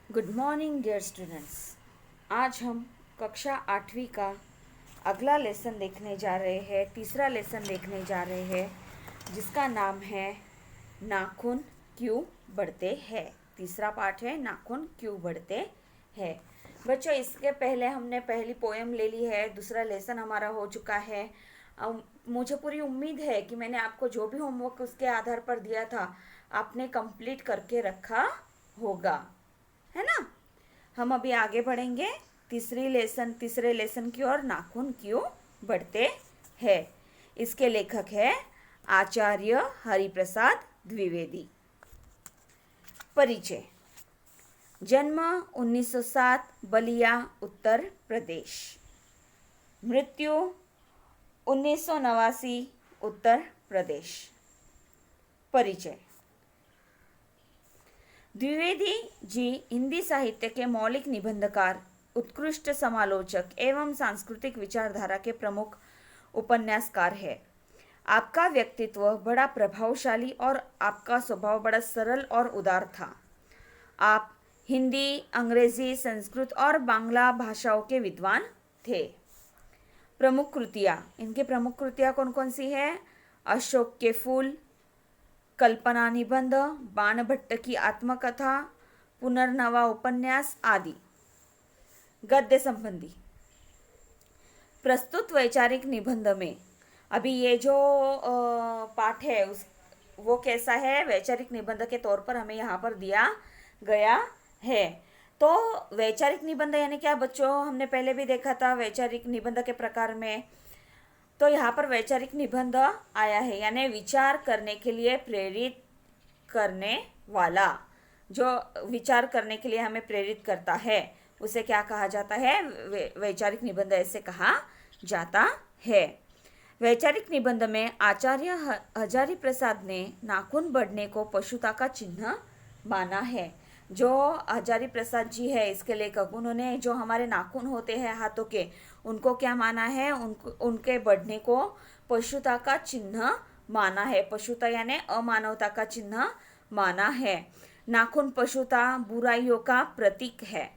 Good morning dear students. आज हम कक्षा 8वीं का अगला लेसन देखने जा रहे हैं, तीसरा लेसन देखने जा रहे हैं जिसका नाम है नाखून क्यों बढ़ते हैं। तीसरा पार्ट है नाखून क्यों बढ़ते हैं। बच्चों, इसके पहले हमने पहली पोएम ले ली है, दूसरा लेसन हमारा हो चुका है। मुझे पूरी उम्मीद है कि मैंने आपको जो भी होमवर्क उसके आधार पर दिया था आपने कंप्लीट करके रखा होगा, है ना। हम अभी आगे बढ़ेंगे तीसरे लेसन की ओर, नाखून क्यों बढ़ते हैं। इसके लेखक है आचार्य हरिप्रसाद द्विवेदी। परिचय। जन्म 1907, बलिया, उत्तर प्रदेश। मृत्यु 1989, उत्तर प्रदेश। परिचय। द्विवेदी जी हिंदी साहित्य के मौलिक निबंधकार, उत्कृष्ट समालोचक एवं सांस्कृतिक विचारधारा के प्रमुख उपन्यासकार है। आपका व्यक्तित्व बड़ा प्रभावशाली और आपका स्वभाव बड़ा सरल और उदार था। आप हिंदी, अंग्रेजी, संस्कृत और बांग्ला भाषाओं के विद्वान थे। प्रमुख कृतियाँ, इनकी प्रमुख कृतियाँ कौन कौन सी है? अशोक के फूल, कल्पना निबंध, बाणभट्ट की आत्मकथा, पुनर्नवा उपन्यास आदि। गद्य संबंधी। प्रस्तुत वैचारिक निबंध में अभी ये जो पाठ है वो कैसा है? वैचारिक निबंध के तौर पर हमें यहाँ पर दिया गया है। तो वैचारिक निबंध यानी क्या बच्चों? हमने पहले भी देखा था वैचारिक निबंध के प्रकार में। तो यहाँ पर वैचारिक निबंध आया है यानी विचार करने के लिए प्रेरित करने वाला, जो विचार करने के लिए हमें प्रेरित करता है उसे क्या कहा जाता है? वैचारिक निबंध ऐसे कहा जाता है। वैचारिक निबंध में आचार्य हजारी प्रसाद ने नाखून बढ़ने को पशुता का चिन्ह माना है। जो हजारी प्रसाद जी है इसके लेखक, उन्होंने जो हमारे नाखून होते हैं हाथों के, उनको क्या माना है? उनके बढ़ने को पशुता का चिन्ह माना है। पशुता यानी अमानवता का चिन्ह माना है। नाखून पशुता, बुराइयों का प्रतीक है।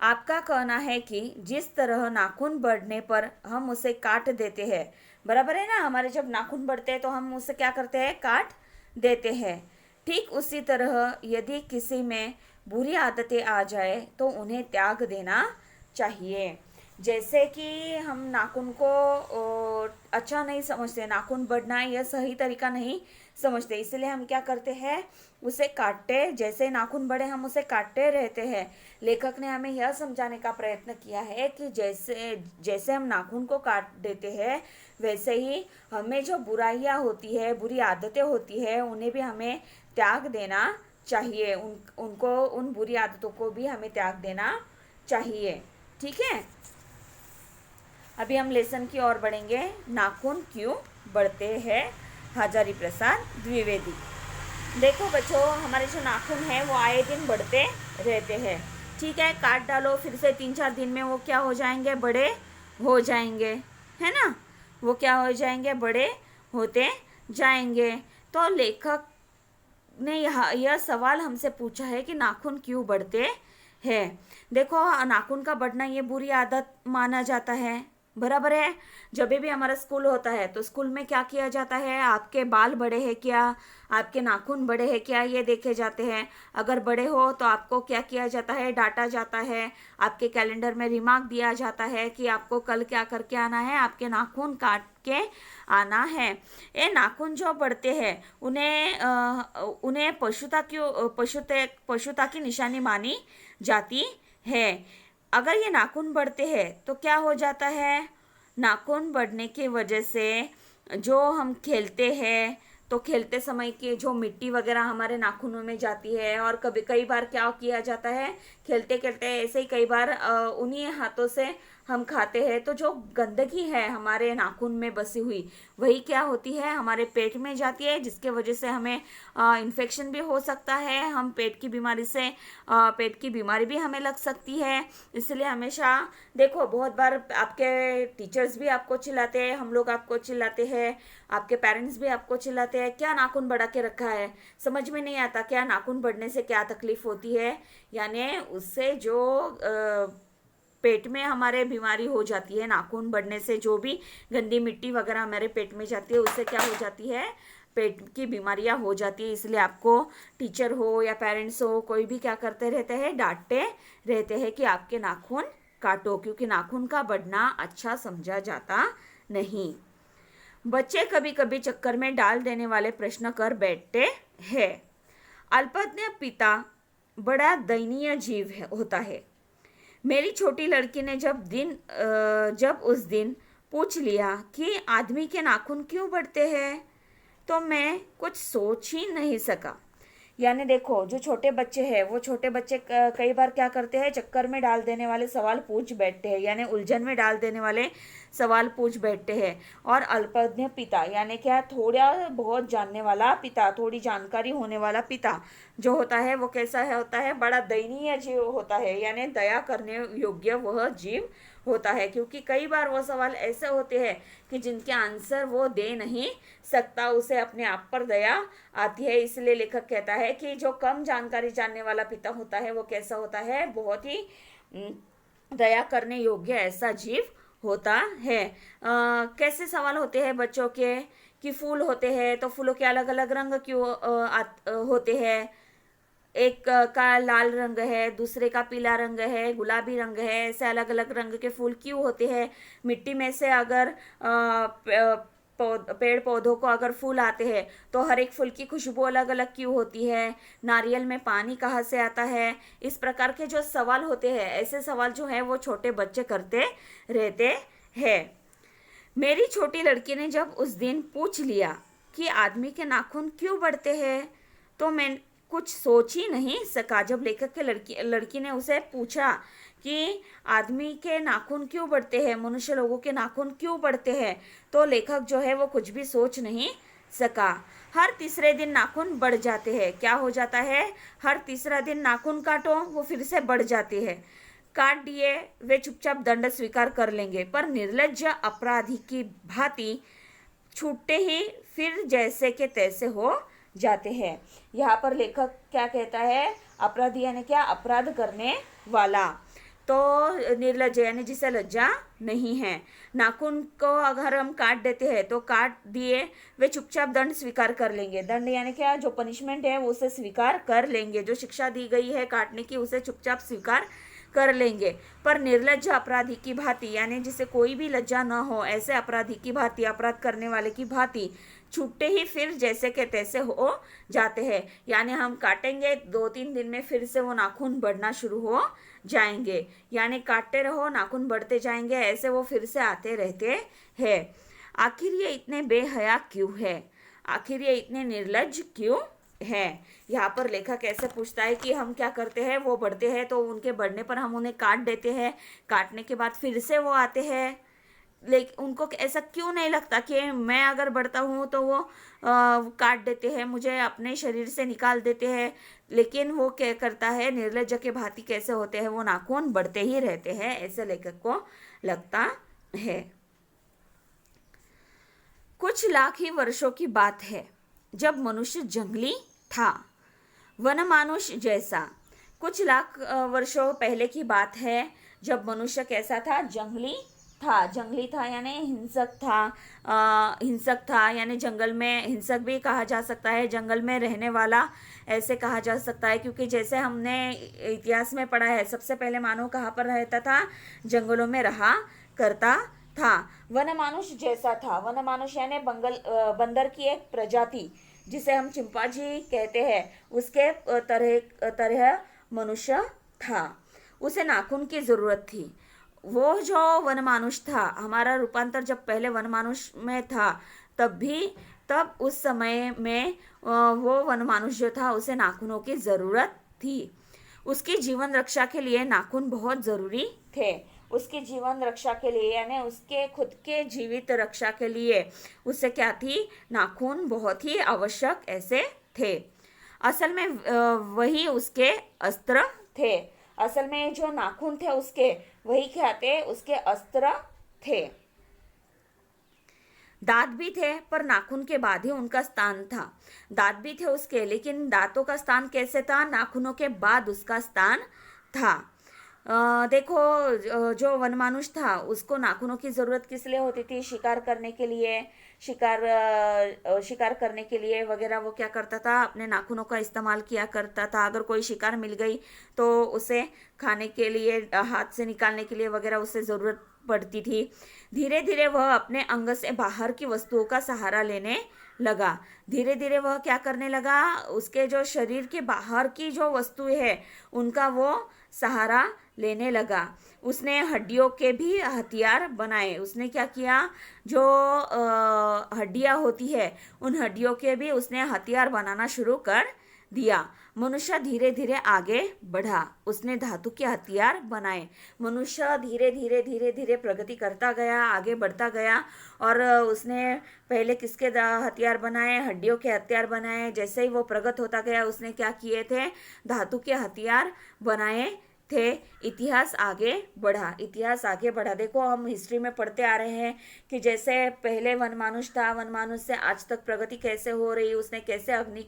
आपका कहना है कि जिस तरह नाखून बढ़ने पर हम उसे काट देते हैं, बराबर है ना। हमारे जब नाखून बढ़ते हैं तो हम उसे क्या करते हैं? काट देते हैं। ठीक उसी तरह यदि किसी में बुरी आदतें आ जाए तो उन्हें त्याग देना चाहिए। जैसे कि हम नाखून को अच्छा नहीं समझते, नाखून बढ़ना यह सही तरीका नहीं समझते, इसलिए हम क्या करते हैं? उसे काटते, जैसे नाखून बढ़े हम उसे काटते रहते हैं। लेखक ने हमें यह समझाने का प्रयत्न किया है कि जैसे जैसे हम नाखून को काट देते हैं वैसे ही हमें जो बुराइयां होती है, बुरी आदतें होती है, उन्हें भी हमें त्याग देना चाहिए। उनको उन बुरी आदतों को भी हमें त्याग देना चाहिए। ठीक है, अभी हम लेसन की ओर बढ़ेंगे। नाखून क्यों बढ़ते हैं, हजारी प्रसाद द्विवेदी। देखो बच्चों, हमारे जो नाखून हैं वो आए दिन बढ़ते रहते हैं। ठीक है, काट डालो, फिर से 3-4 दिन में वो क्या हो जाएंगे? बड़े हो जाएंगे, है ना। वो क्या हो जाएंगे? बड़े होते जाएंगे। तो लेखक ने यह सवाल हमसे पूछा है कि नाखून क्यों बढ़ते हैं। देखो, नाखून का बढ़ना ये बुरी आदत माना जाता है, बराबर है। जब भी हमारा स्कूल होता है तो स्कूल में क्या किया जाता है? आपके बाल बड़े हैं क्या, आपके नाखून बड़े हैं क्या, ये देखे जाते हैं। अगर बड़े हो तो आपको क्या किया जाता है? डांटा जाता है। आपके कैलेंडर में रिमार्क दिया जाता है कि आपको कल क्या करके आना है? आपके नाखून काट के आना है। ये नाखून जो बढ़ते हैं उन्हें पशुता की निशानी मानी जाती है। अगर ये नाखून बढ़ते हैं तो क्या हो जाता है? नाखून बढ़ने की वजह से जो हम खेलते हैं तो खेलते समय की जो मिट्टी वगैरह हमारे नाखूनों में जाती है, और कई बार क्या किया जाता है? खेलते खेलते ऐसे ही कई बार उन्हीं हाथों से हम खाते हैं तो जो गंदगी है हमारे नाखून में बसी हुई वही क्या होती है, हमारे पेट में जाती है, जिसके वजह से हमें इन्फेक्शन भी हो सकता है, हम पेट की बीमारी से पेट की बीमारी भी हमें लग सकती है। इसलिए हमेशा देखो, बहुत बार आपके टीचर्स भी आपको चिल्लाते हैं, हम लोग आपको चिल्लाते हैं, आपके पेरेंट्स भी आपको चिल्लाते हैं, क्या नाखून बढ़ा के रखा है, समझ में नहीं आता क्या नाखून बढ़ने से क्या तकलीफ होती है। यानी उससे जो पेट में हमारे बीमारी हो जाती है, नाखून बढ़ने से जो भी गंदी मिट्टी वगैरह हमारे पेट में जाती है उससे क्या हो जाती है, पेट की बीमारियां हो जाती है। इसलिए आपको टीचर हो या पेरेंट्स हो, कोई भी क्या करते रहते हैं, डांटते रहते हैं कि आपके नाखून काटो, क्योंकि नाखून का बढ़ना अच्छा समझा जाता नहीं। बच्चे कभी कभी चक्कर में डाल देने वाले प्रश्न कर बैठते हैं। अल्पज्ञ पिता बड़ा दयनीय जीव होता है। मेरी छोटी लड़की ने जब उस दिन पूछ लिया कि आदमी के नाखून क्यों बढ़ते हैं, तो मैं कुछ सोच ही नहीं सका। यानी देखो, जो छोटे बच्चे हैं वो छोटे बच्चे कई बार क्या करते हैं, चक्कर में डाल देने वाले सवाल पूछ बैठते हैं, यानी उलझन में डाल देने वाले सवाल पूछ बैठते हैं। और अल्पज्ञ पिता यानी क्या, थोड़ा बहुत जानने वाला पिता, थोड़ी जानकारी होने वाला पिता जो होता है वो कैसा है होता है, बड़ा दयनीय जीव होता है, यानी दया करने योग्य वह जीव होता है। क्योंकि कई बार वो सवाल ऐसे होते हैं कि जिनके आंसर वो दे नहीं सकता, उसे अपने आप पर दया आती है। इसलिए लेखक कहता है कि जो कम जानकारी जानने वाला पिता होता है वो कैसा होता है, बहुत ही दया करने योग्य ऐसा जीव होता है। कैसे सवाल होते हैं बच्चों के कि फूल होते हैं तो फूलों के अलग अलग रंग क्यों होते हैं, एक का लाल रंग है, दूसरे का पीला रंग है, गुलाबी रंग है, ऐसे अलग अलग रंग के फूल क्यों होते हैं। मिट्टी में से अगर पेड़ पौधों को अगर फूल आते हैं तो हर एक फूल की खुशबू अलग अलग क्यों होती है, नारियल में पानी कहाँ से आता है। इस प्रकार के जो सवाल होते हैं, ऐसे सवाल जो है वो छोटे बच्चे करते रहते हैं। मेरी छोटी लड़की ने जब उस दिन पूछ लिया कि आदमी के नाखून क्यों बढ़ते हैं, तो मैं कुछ सोच ही नहीं सका। जब लेखक के लड़की ने उसे पूछा कि आदमी के नाखून क्यों बढ़ते हैं, मनुष्य लोगों के नाखून क्यों बढ़ते हैं, तो लेखक जो है वो कुछ भी सोच नहीं सका। हर तीसरे दिन नाखून बढ़ जाते हैं। क्या हो जाता है, हर तीसरा दिन नाखून काटो वो फिर से बढ़ जाते हैं। काट दिए वे चुपचाप दंड स्वीकार कर लेंगे, पर निर्लज्ज अपराधी की भांति छूटते ही फिर जैसे के तैसे हो जाते हैं। यहाँ पर लेखक क्या कहता है, अपराधी यानी क्या, अपराध करने वाला, तो निर्लज्ज यानी जिसे लज्जा नहीं है। नाखून को अगर हम काट देते हैं तो काट दिए वे चुपचाप दंड स्वीकार कर लेंगे। दंड यानी क्या, जो पनिशमेंट है वो उसे स्वीकार कर लेंगे, जो शिक्षा दी गई है काटने की उसे चुपचाप स्वीकार कर लेंगे। पर निर्लज्ज अपराधी की भांति यानी जिसे कोई भी लज्जा न हो, ऐसे अपराधी की भांति, अपराध करने वाले की भांति छूटते ही फिर जैसे के तैसे हो जाते हैं। यानी हम काटेंगे 2-3 दिन में फिर से वो नाखून बढ़ना शुरू हो जाएंगे, यानी काटते रहो नाखून बढ़ते जाएंगे, ऐसे वो फिर से आते रहते हैं। आखिर ये इतने बेहया क्यों है, आखिर ये इतने निर्लज्ज क्यों है। यहाँ पर लेखक ऐसे पूछता है कि हम क्या करते हैं, वो बढ़ते हैं तो उनके बढ़ने पर हम उन्हें काट देते हैं, काटने के बाद फिर से वो आते हैं, लेकिन उनको ऐसा क्यों नहीं लगता कि मैं अगर बढ़ता हूँ तो वो काट देते हैं, मुझे अपने शरीर से निकाल देते हैं। लेकिन वो क्या करता है, निर्लज्ज के भांति कैसे होते हैं, वो नाखून बढ़ते ही रहते हैं, ऐसे लेखक को लगता है। कुछ लाख ही वर्षों की बात है जब मनुष्य जंगली था, वनमानुष जैसा। कुछ लाख वर्षों पहले की बात है जब मनुष्य कैसा था, जंगली था यानी हिंसक था यानी जंगल में, हिंसक भी कहा जा सकता है, जंगल में रहने वाला ऐसे कहा जा सकता है। क्योंकि जैसे हमने इतिहास में पढ़ा है, सबसे पहले मानव कहाँ पर रहता था, जंगलों में रहा करता था। वनमानुष जैसा था, वनमानुष यानी बंदर की एक प्रजाति जिसे हम चिंपांजी कहते हैं, उसके तरह मनुष्य था। उसे नाखून की जरूरत थी। वो जो वनमानुष था, हमारा रूपांतर जब पहले वनमानुष में था तब उस समय में वो वनमानुष जो था उसे नाखूनों की ज़रूरत थी। उसकी जीवन रक्षा के लिए नाखून बहुत ज़रूरी थे। उसकी जीवन रक्षा के लिए, यानी उसके खुद के जीवित रक्षा के लिए उससे क्या थी, नाखून बहुत ही आवश्यक ऐसे थे। असल में वही उसके अस्त्र थे। असल में जो नाखून थे उसके, वही क्या थे, उसके अस्त्र थे। दांत भी थे पर नाखून के बाद ही उनका स्थान था। दांत भी थे उसके, लेकिन दांतों का स्थान कैसे था, नाखूनों के बाद उसका स्थान था। देखो, जो वनमानुष था उसको नाखूनों की जरूरत किस लिए होती थी, शिकार करने के लिए, शिकार करने के लिए वगैरह वो क्या करता था, अपने नाखूनों का इस्तेमाल किया करता था। अगर कोई शिकार मिल गई तो उसे खाने के लिए, हाथ से निकालने के लिए वगैरह उसे जरूरत पड़ती थी। धीरे धीरे वह अपने अंग से बाहर की वस्तुओं का सहारा लेने लगा। धीरे धीरे वह क्या करने लगा, उसके जो शरीर के बाहर की जो वस्तुएं है उनका वो सहारा लेने लगा। उसने हड्डियों के भी हथियार बनाए। उसने क्या किया, जो हड्डियां होती है उन हड्डियों के भी उसने हथियार बनाना शुरू कर दिया। मनुष्य धीरे धीरे आगे बढ़ा, उसने धातु के हथियार बनाए। मनुष्य धीरे धीरे धीरे धीरे प्रगति करता गया, आगे बढ़ता गया। और उसने पहले किसके हथियार बनाए, हड्डियों के हथियार बनाए। जैसे ही वो प्रगत होता गया उसने क्या किए थे, धातु के हथियार बनाए थे। इतिहास आगे बढ़ा, इतिहास आगे बढ़ा। देखो, हम हिस्ट्री में पढ़ते आ रहे हैं कि जैसे पहले वनमानुष था, वनमानुष से आज तक प्रगति कैसे हो रही, उसने कैसे अग्नि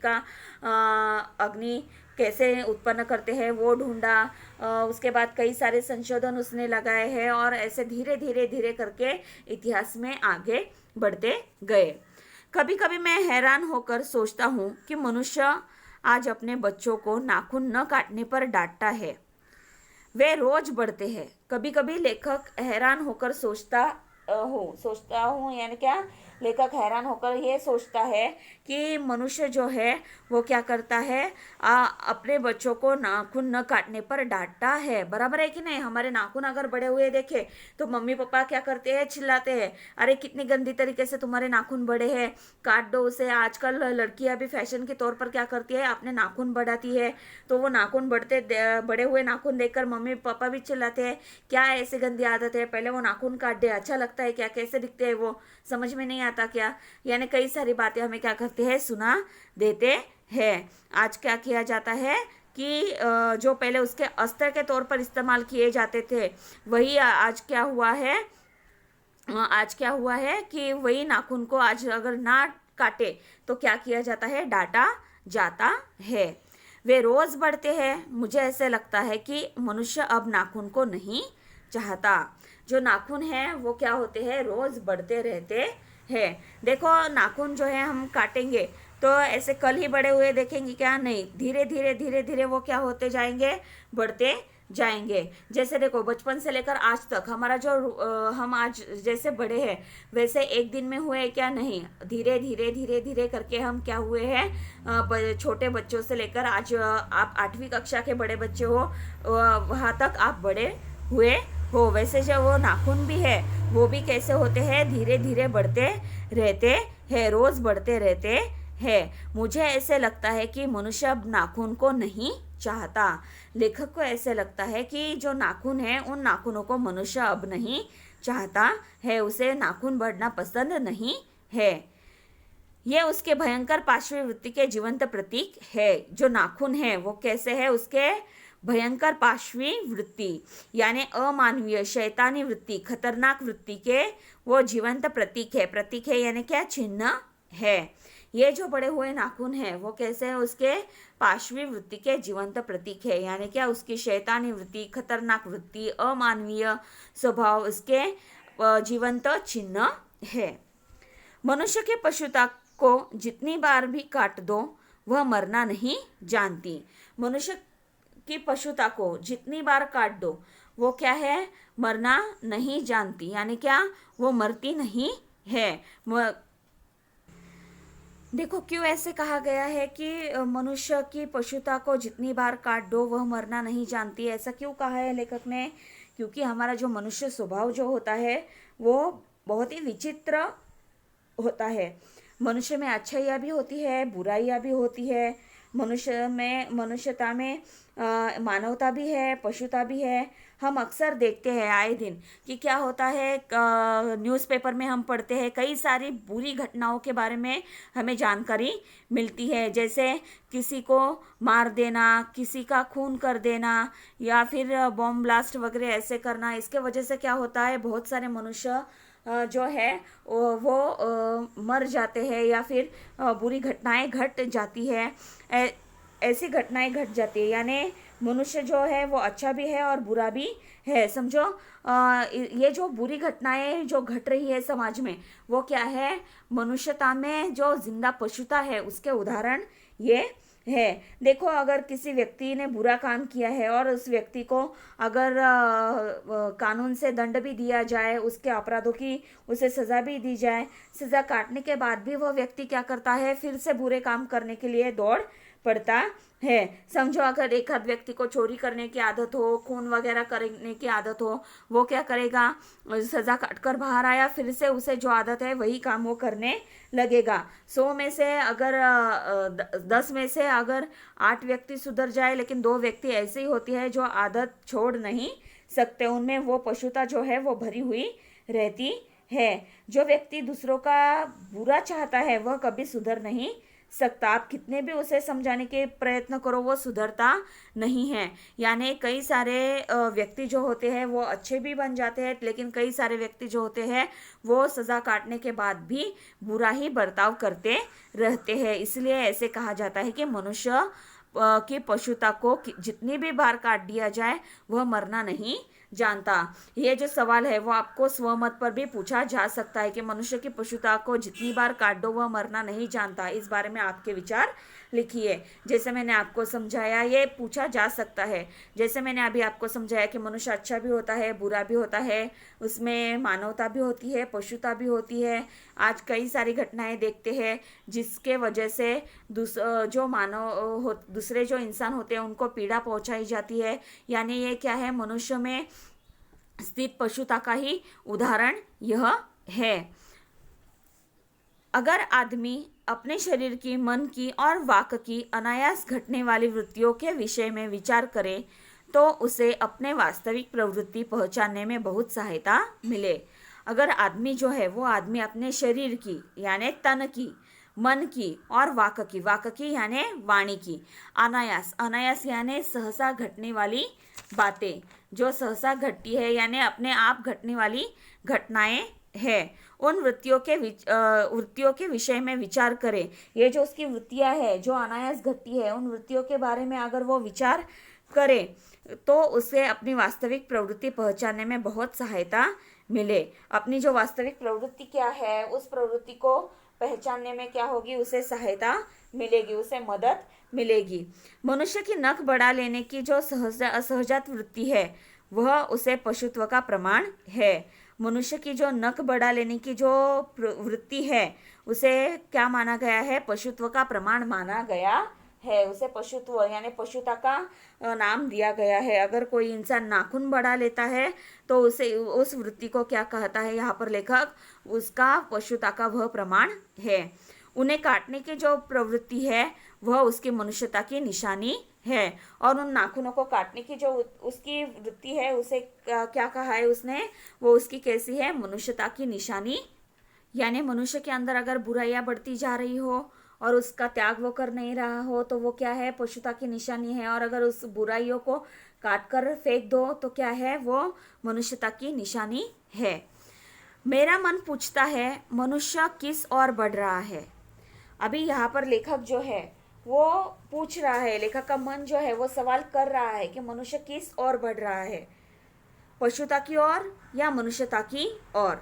कैसे उत्पन्न करते हैं वो ढूंढा। उसके बाद कई सारे संशोधन उसने लगाए हैं और ऐसे धीरे धीरे धीरे करके इतिहास में आगे बढ़ते गए। कभी कभी मैं हैरान होकर सोचता हूँ कि मनुष्य आज अपने बच्चों को नाखून न काटने पर डांटता है। वे रोज बढ़ते हैं। कभी कभी लेखक हैरान होकर सोचता हूँ, यानी क्या, लेखक हैरान होकर ये सोचता है कि मनुष्य जो है वो क्या करता है, अपने बच्चों को नाखून न काटने पर डांटता है। बराबर है कि नहीं। हमारे नाखून अगर बड़े हुए देखे तो मम्मी पापा क्या करते हैं, चिल्लाते हैं, अरे कितनी गंदी तरीके से तुम्हारे नाखून बड़े हैं, काट दो उसे। आजकल लड़कियां भी फैशन के तौर पर क्या करती है, अपने नाखून बढ़ाती है। तो वो नाखून बड़े हुए नाखून देखकर मम्मी पापा भी चिल्लाते हैं, क्या ऐसी गंदी आदत है, पहले वो नाखून काट दे, अच्छा लगता है क्या, कैसे दिखते हैं वो, समझ में नहीं आता क्या। यानी कई सारी बातें हमें क्या करते हैं, सुना देते हैं। आज क्या किया जाता है कि जो पहले उसके अस्त्र के तौर पर इस्तेमाल किए जाते थे, वही आज क्या हुआ है, कि वही नाखून को आज अगर ना काटे तो क्या किया जाता है, डांटा जाता है। वे रोज बढ़ते हैं। मुझे ऐसे लगता है कि मनुष्य अब नाखून को नहीं चाहता। जो नाखून है वो क्या होते हैं, रोज बढ़ते रहते हैं। देखो, नाखून जो है हम काटेंगे तो ऐसे कल ही बड़े हुए देखेंगे क्या, नहीं, धीरे धीरे धीरे धीरे वो क्या होते जाएंगे, बढ़ते जाएंगे। जैसे देखो, बचपन से लेकर आज तक हमारा जो हम आज जैसे बड़े हैं वैसे एक दिन में हुए क्या, नहीं, धीरे धीरे धीरे धीरे करके हम क्या हुए हैं, छोटे बच्चों से लेकर आज आप 8वीं कक्षा के बड़े बच्चे हो, वहाँ तक आप बड़े हुए हो। वैसे जो वो नाखून भी है वो भी कैसे होते हैं, धीरे धीरे बढ़ते रहते हैं, रोज बढ़ते रहते हैं। मुझे ऐसे लगता है कि मनुष्य अब नाखून को नहीं चाहता। लेखक को ऐसे लगता है कि जो नाखून है उन नाखूनों को मनुष्य अब नहीं चाहता है, उसे नाखून बढ़ना पसंद नहीं है। यह उसके भयंकर पार्श्वी वृत्ति के जीवंत प्रतीक है। जो नाखून है वो कैसे है, उसके भयंकर पार्श्वी वृत्ति यानी अमानवीय शैतानी वृत्ति, खतरनाक वृत्ति के वो जीवंत प्रतीक है। प्रतीक है यानी क्या, चिन्ह है। ये जो बड़े हुए नाखून है वो कैसे है, उसके पार्श्वी वृत्ति के जीवंत प्रतीक है। यानी क्या, उसकी शैतानी वृत्ति, खतरनाक वृत्ति, अमानवीय स्वभाव उसके जीवंत चिन्ह है। मनुष्य के पशुता को जितनी बार भी काट दो वह मरना नहीं जानती। मनुष्य की पशुता को जितनी बार काट दो वो क्या है, मरना नहीं जानती। यानी क्या, वो मरती नहीं है। देखो, क्यों ऐसे कहा गया है कि मनुष्य की पशुता को जितनी बार काट दो वह मरना नहीं जानती, ऐसा क्यों कहा है लेखक ने? क्योंकि हमारा जो मनुष्य स्वभाव जो होता है वो बहुत ही विचित्र होता है। मनुष्य में अच्छाइयाँ भी होती है, बुराइयाँ भी होती है। मनुष्यता में मानवता भी है, पशुता भी है। हम अक्सर देखते हैं आए दिन कि क्या होता है, न्यूज़पेपर में हम पढ़ते हैं कई सारी बुरी घटनाओं के बारे में हमें जानकारी मिलती है, जैसे किसी को मार देना, किसी का खून कर देना, या फिर बॉम्ब ब्लास्ट वगैरह ऐसे करना। इसके वजह से क्या होता है, बहुत सारे मनुष्य जो है वो मर जाते हैं, या फिर बुरी घटनाएं घट जाती है। ऐसी घटनाएं घट जाती है, यानी मनुष्य जो है वो अच्छा भी है और बुरा भी है, समझो। ये जो बुरी घटनाएं जो घट रही है समाज में, वो क्या है, मनुष्यता में जो जिंदा पशुता है उसके उदाहरण ये है। देखो, अगर किसी व्यक्ति ने बुरा काम किया है और उस व्यक्ति को अगर कानून से दंड भी दिया जाए, उसके अपराधों की उसे सज़ा भी दी जाए, सज़ा काटने के बाद भी वह व्यक्ति क्या करता है, फिर से बुरे काम करने के लिए दौड़ पड़ता है। समझो, अगर एक आध व्यक्ति को चोरी करने की आदत हो, खून वगैरह करने की आदत हो, वो क्या करेगा, सजा काट कर बाहर आया, फिर से उसे जो आदत है वही काम वो करने लगेगा। 100 में से अगर 10 में से अगर 8 व्यक्ति सुधर जाए, लेकिन 2 व्यक्ति ऐसी होती है जो आदत छोड़ नहीं सकते, उनमें वो पशुता जो है वो भरी हुई रहती है। जो व्यक्ति दूसरों का बुरा चाहता है वह कभी सुधर नहीं सकता। आप कितने भी उसे समझाने के प्रयत्न करो, वो सुधरता नहीं है। यानी कई सारे व्यक्ति जो होते हैं वो अच्छे भी बन जाते हैं, लेकिन कई सारे व्यक्ति जो होते हैं वो सज़ा काटने के बाद भी बुरा ही बर्ताव करते रहते हैं। इसलिए ऐसे कहा जाता है कि मनुष्य की पशुता को जितनी भी बार काट दिया जाए वह मरना नहीं जानता। ये जो सवाल है वो आपको स्वमत पर भी पूछा जा सकता है कि मनुष्य की पशुता को जितनी बार काट दो वह मरना नहीं जानता। इस बारे में आपके विचार लिखिए। जैसे मैंने आपको समझाया, ये पूछा जा सकता है। जैसे मैंने अभी आपको समझाया कि मनुष्य अच्छा भी होता है, बुरा भी होता है, उसमें मानवता भी होती है, पशुता भी होती है। आज कई सारी घटनाएं देखते हैं जिसके वजह से दूसरे जो इंसान होते हैं उनको पीड़ा पहुंचाई जाती है। यानी ये क्या है, मनुष्य में स्थित पशुता का ही उदाहरण यह है। अगर आदमी अपने शरीर की, मन की और वाक की अनायास घटने वाली वृत्तियों के विषय में विचार करे तो उसे अपने वास्तविक प्रवृत्ति पहचानने में बहुत सहायता मिले। अगर आदमी जो है वो आदमी अपने शरीर की यानी तन की, मन की और वाक की यानी वाणी की, अनायास यानी सहसा घटने वाली बातें, जो सहसा घटती है यानी अपने आप घटने वाली घटनाएं है, उन वृत्तियों के विषय में विचार करे। ये जो उसकी वृत्तियां है जो अनायास घटती है, उन वृत्तियों के बारे में अगर वो विचार करे तो उसे अपनी वास्तविक प्रवृत्ति पहचानने में बहुत सहायता मिले। अपनी जो वास्तविक प्रवृत्ति क्या है, उस प्रवृत्ति को पहचानने में क्या होगी, उसे सहायता मिलेगी, उसे मदद मिलेगी। मनुष्य की नख बढ़ा लेने की जो असहजात वृत्ति है वह उसे पशुत्व का प्रमाण है। मनुष्य की जो नख बढ़ा लेने की जो वृत्ति है उसे क्या माना गया है, पशुत्व का प्रमाण माना गया है। उसे पशुत्व यानी पशुता का नाम दिया गया है। अगर कोई इंसान नाखून बढ़ा लेता है तो उसे उस वृत्ति को क्या कहता है यहाँ पर लेखक, उसका पशुता का वह प्रमाण है। उन्हें काटने की जो प्रवृत्ति है वह उसकी मनुष्यता की निशानी है, और उन नाखूनों को काटने की जो उसकी वृत्ति है उसे क्या कहा है उसने, वो उसकी कैसी है, मनुष्यता की निशानी। यानी मनुष्य के अंदर अगर बुराइयां बढ़ती जा रही हो और उसका त्याग वो कर नहीं रहा हो तो वो क्या है, पशुता की निशानी है। और अगर उस बुराइयों को काट कर फेंक दो तो क्या है, वो मनुष्यता की निशानी है। मेरा मन पूछता है मनुष्य किस ओर बढ़ रहा है। अभी यहाँ पर लेखक जो है वो पूछ रहा है, लेखक का मन जो है वो सवाल कर रहा है कि मनुष्य किस ओर बढ़ रहा है, पशुता की ओर या मनुष्यता की ओर।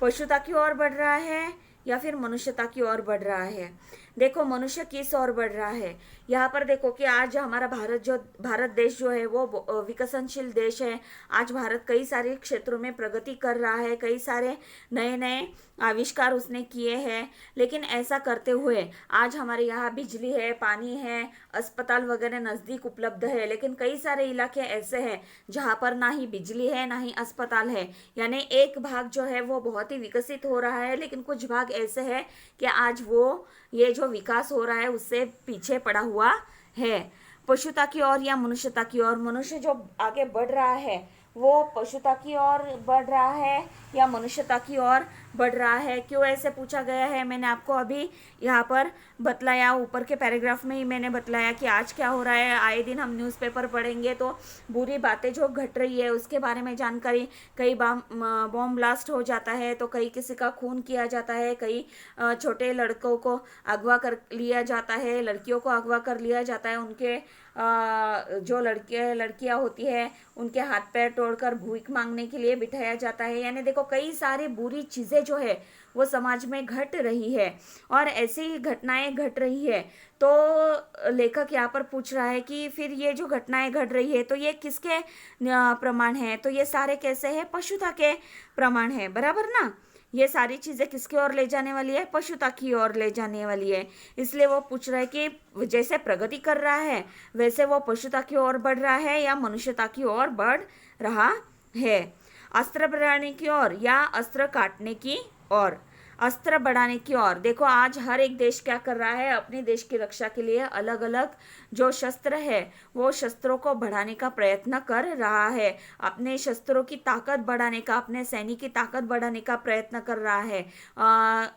पशुता की ओर बढ़ रहा है या फिर मनुष्यता की ओर बढ़ रहा है। देखो मनुष्य किस ओर बढ़ रहा है। यहाँ पर देखो कि आज हमारा भारत देश जो है वो विकसनशील देश है। आज भारत कई सारे क्षेत्रों में प्रगति कर रहा है, कई सारे नए नए आविष्कार उसने किए हैं। लेकिन ऐसा करते हुए आज हमारे यहाँ बिजली है, पानी है, अस्पताल वगैरह नज़दीक उपलब्ध है, लेकिन कई सारे इलाके ऐसे हैं जहाँ पर ना ही बिजली है ना ही अस्पताल है। यानी एक भाग जो है वो बहुत ही विकसित हो रहा है, लेकिन कुछ भाग ऐसे है कि आज वो ये जो विकास हो रहा है उससे पीछे पड़ा हुआ है। पशुता की ओर या मनुष्यता की ओर? मनुष्य जो आगे बढ़ रहा है वो पशुता की ओर बढ़ रहा है या मनुष्यता की ओर बढ़ रहा है? क्यों ऐसे पूछा गया है मैंने आपको अभी यहाँ पर बतलाया, ऊपर के पैराग्राफ में ही मैंने बतलाया कि आज क्या हो रहा है। आए दिन हम न्यूज़पेपर पढ़ेंगे तो बुरी बातें जो घट रही है उसके बारे में जानकारी, कई बॉम्ब ब्लास्ट हो जाता है तो कई किसी का खून किया जाता है, कई छोटे लड़कों को अगवा कर लिया जाता है, लड़कियों को अगवा कर लिया जाता है, उनके जो लड़कियां होती है उनके हाथ पैर तोड़कर भीख मांगने के लिए बिठाया जाता है। यानी देखो कई सारी बुरी चीज़ें जो है वो समाज में घट रही है और ऐसी ही घटनाएं घट रही है। तो लेखक यहाँ पर पूछ रहा है कि फिर ये जो घटनाएं घट रही है तो ये किसके प्रमाण है? तो ये सारे कैसे है? पशुता के प्रमाण है, बराबर ना। ये सारी चीज़ें किसकी ओर ले जाने वाली है? पशुता की ओर ले जाने वाली है। इसलिए वो पूछ रहा है कि जैसे प्रगति कर रहा है वैसे वो पशुता की ओर बढ़ रहा है या मनुष्यता की ओर बढ़ रहा है? अस्त्र बढ़ाने की ओर या अस्त्र काटने की ओर? अस्त्र बढ़ाने की ओर। देखो आज हर एक देश क्या कर रहा है, अपने देश की रक्षा के लिए अलग अलग जो शस्त्र है वो शस्त्रों को बढ़ाने का प्रयत्न कर रहा है, अपने शस्त्रों की ताकत बढ़ाने का, अपने सैनिक की ताकत बढ़ाने का प्रयत्न कर रहा है।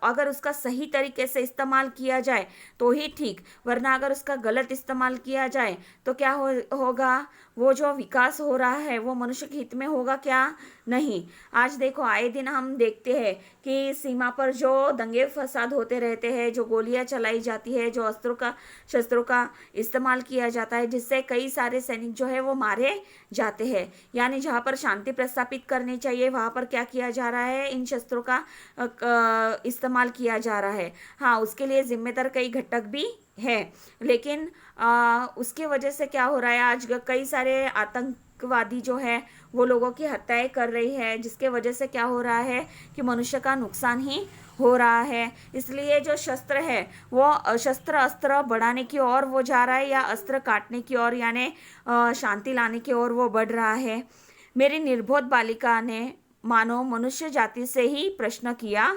अगर उसका सही तरीके से इस्तेमाल किया जाए तो ही ठीक, वरना अगर उसका गलत इस्तेमाल किया जाए तो क्या होगा? वो जो विकास हो रहा है वो मनुष्य के हित में होगा क्या? नहीं। आज देखो आए दिन हम देखते हैं कि सीमा पर जो दंगे फसाद होते रहते हैं, जो गोलियां चलाई जाती है, जो शस्त्रों का इस्तेमाल किया जाता है, जिससे कई सारे सैनिक जो है वो मारे जाते हैं। यानी जहाँ पर शांति प्रस्थापित करनी चाहिए वहाँ पर क्या किया जा रहा है? इन शस्त्रों का इस्तेमाल किया जा रहा है। हाँ, उसके लिए जिम्मेदार कई घटक भी है, लेकिन उसके वजह से क्या हो रहा है? आज कई सारे आतंकवादी जो है वो लोगों की हत्याएं कर रही है, जिसके वजह से क्या हो रहा है कि मनुष्य का नुकसान ही हो रहा है। इसलिए जो शस्त्र है वो शस्त्र अस्त्र बढ़ाने की ओर वो जा रहा है या अस्त्र काटने की ओर, यानी शांति लाने की ओर वो बढ़ रहा है। मेरी निर्बोध बालिका ने मानो मनुष्य जाति से ही प्रश्न किया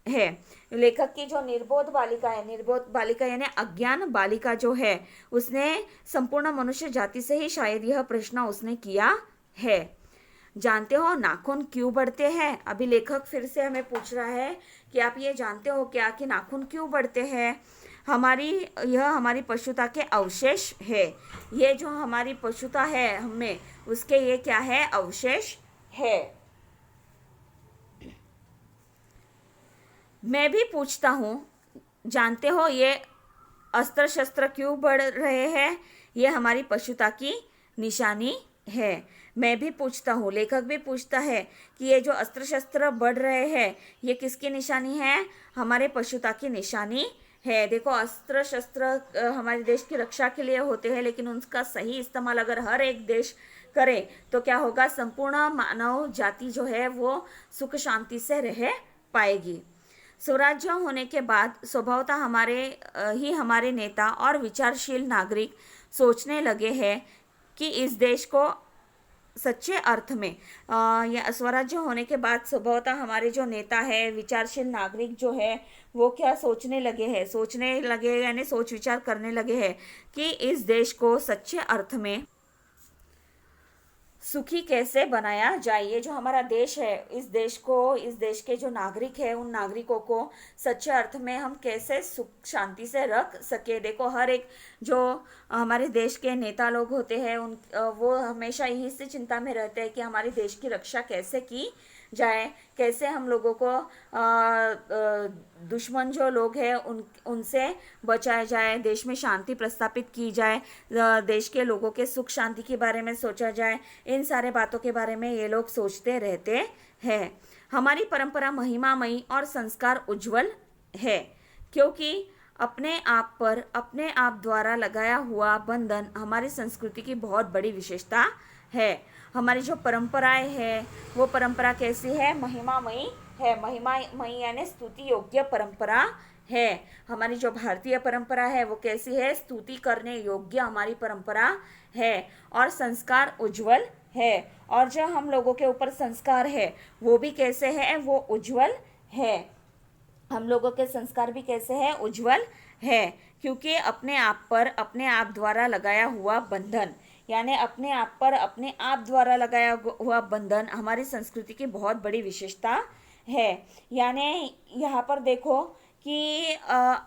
है। लेखक की जो निर्बोध बालिका है, निर्बोध बालिका यानी अज्ञान बालिका जो है, उसने संपूर्ण मनुष्य जाति से ही शायद यह प्रश्न उसने किया है। जानते हो नाखून क्यों बढ़ते हैं? अभी लेखक फिर से हमें पूछ रहा है कि आप ये जानते हो क्या कि नाखून क्यों बढ़ते हैं? यह हमारी पशुता के अवशेष है। ये जो हमारी पशुता है हमें, उसके ये क्या है? अवशेष है। मैं भी पूछता हूँ, जानते हो ये अस्त्र शस्त्र क्यों बढ़ रहे हैं? ये हमारी पशुता की निशानी है। मैं भी पूछता हूँ, लेखक भी पूछता है कि ये जो अस्त्र शस्त्र बढ़ रहे हैं ये किसकी निशानी है? हमारे पशुता की निशानी है। देखो अस्त्र शस्त्र हमारे देश की रक्षा के लिए होते हैं, लेकिन उनका सही इस्तेमाल अगर हर एक देश करे तो क्या होगा? संपूर्ण मानव जाति जो है वो सुख शांति से रह पाएगी। स्वराज्य होने के बाद स्वभावतः हमारे नेता और विचारशील नागरिक सोचने लगे हैं कि इस देश को सच्चे अर्थ में या स्वराज्य होने के बाद स्वभावतः हमारे जो नेता है, विचारशील नागरिक जो है वो क्या सोचने लगे यानी सोच विचार करने लगे हैं कि इस देश को सच्चे अर्थ में सुखी कैसे बनाया जाए। ये जो हमारा देश है, इस देश के जो नागरिक है उन नागरिकों को सच्चे अर्थ में हम कैसे सुख शांति से रख सके। देखो हर एक जो हमारे देश के नेता लोग होते हैं वो हमेशा यही से चिंता में रहते हैं कि हमारे देश की रक्षा कैसे की जाए, कैसे हम लोगों को दुश्मन जो लोग हैं उनसे बचाया जाए, देश में शांति प्रस्थापित की जाए, देश के लोगों के सुख शांति के बारे में सोचा जाए। इन सारे बातों के बारे में ये लोग सोचते रहते हैं। हमारी परंपरा महिमामयी और संस्कार उज्जवल है, क्योंकि अपने आप द्वारा लगाया हुआ बंधन हमारी संस्कृति की बहुत बड़ी विशेषता है। हमारी जो परंपराएं है वो परंपरा कैसी है? महिमामयी है। महिमामयी यानी स्तुति योग्य परंपरा है। हमारी जो भारतीय परंपरा है वो कैसी है? स्तुति करने योग्य हमारी परंपरा है। और संस्कार उज्जवल है, और जो हम लोगों के ऊपर संस्कार है वो भी कैसे है? वो उज्जवल है। हम लोगों के संस्कार भी कैसे हैं? उज्जवल है, क्योंकि अपने आप पर अपने आप द्वारा लगाया हुआ बंधन, यानी अपने आप पर अपने आप द्वारा लगाया हुआ बंधन हमारी संस्कृति की बहुत बड़ी विशेषता है। यानी यहाँ पर देखो कि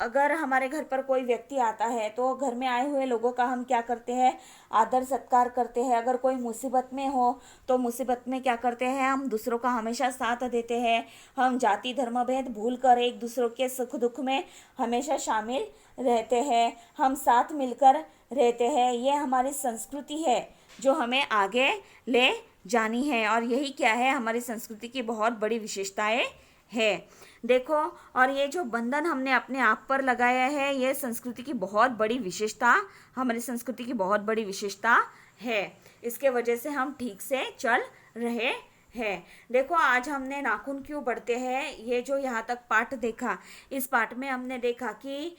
अगर हमारे घर पर कोई व्यक्ति आता है तो घर में आए हुए लोगों का हम क्या करते हैं, आदर सत्कार करते हैं। अगर कोई मुसीबत में हो तो मुसीबत में क्या करते हैं, हम दूसरों का हमेशा साथ देते हैं। हम जाति धर्म भेद भूल कर एक दूसरों के सुख दुख में हमेशा शामिल रहते हैं, हम साथ मिलकर रहते हैं। ये हमारी संस्कृति है जो हमें आगे ले जानी है, और यही क्या है, हमारी संस्कृति की बहुत बड़ी विशेषताएं है। देखो, और ये जो बंधन हमने अपने आप पर लगाया है, ये संस्कृति की बहुत बड़ी विशेषता, हमारी संस्कृति की बहुत बड़ी विशेषता है। इसके वजह से हम ठीक से चल रहे हैं। देखो, आज हमने नाखून क्यों बढ़ते हैं, ये जो यहाँ तक पाठ देखा, इस पाठ में हमने देखा कि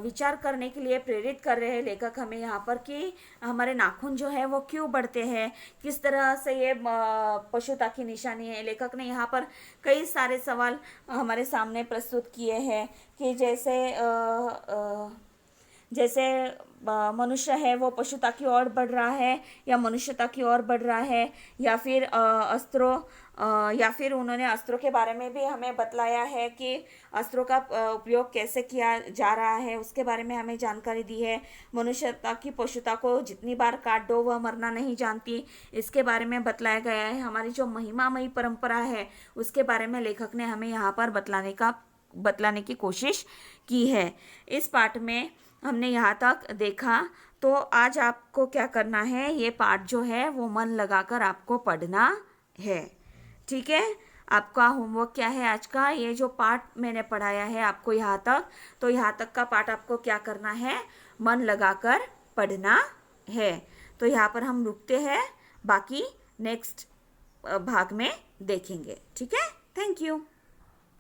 विचार करने के लिए प्रेरित कर रहे हैं लेखक हमें यहाँ पर कि हमारे नाखून जो है वो क्यों बढ़ते हैं, किस तरह से ये पशुता की निशानी है। लेखक ने यहाँ पर कई सारे सवाल हमारे सामने प्रस्तुत किए हैं कि जैसे मनुष्य है वो पशुता की ओर बढ़ रहा है या मनुष्यता की ओर बढ़ रहा है, या फिर या फिर उन्होंने अस्त्रों के बारे में भी हमें बतलाया है कि अस्त्रों का उपयोग कैसे किया जा रहा है, उसके बारे में हमें जानकारी दी है। मनुष्यता की पशुता को जितनी बार काट दो वह मरना नहीं जानती, इसके बारे में बतलाया गया है। हमारी जो महिमामयी परंपरा है उसके बारे में लेखक ने हमें यहाँ पर बतलाने की कोशिश की है। इस पाठ में हमने यहाँ तक देखा, तो आज आपको क्या करना है, ये पाठ जो है वो मन लगाकर आपको पढ़ना है। ठीक है, आपका होमवर्क क्या है आज का, ये जो पाठ मैंने पढ़ाया है आपको यहाँ तक, तो यहाँ तक का पाठ आपको क्या करना है, मन लगाकर पढ़ना है। तो यहाँ पर हम रुकते हैं, बाकी नेक्स्ट भाग में देखेंगे। ठीक है, थैंक यू।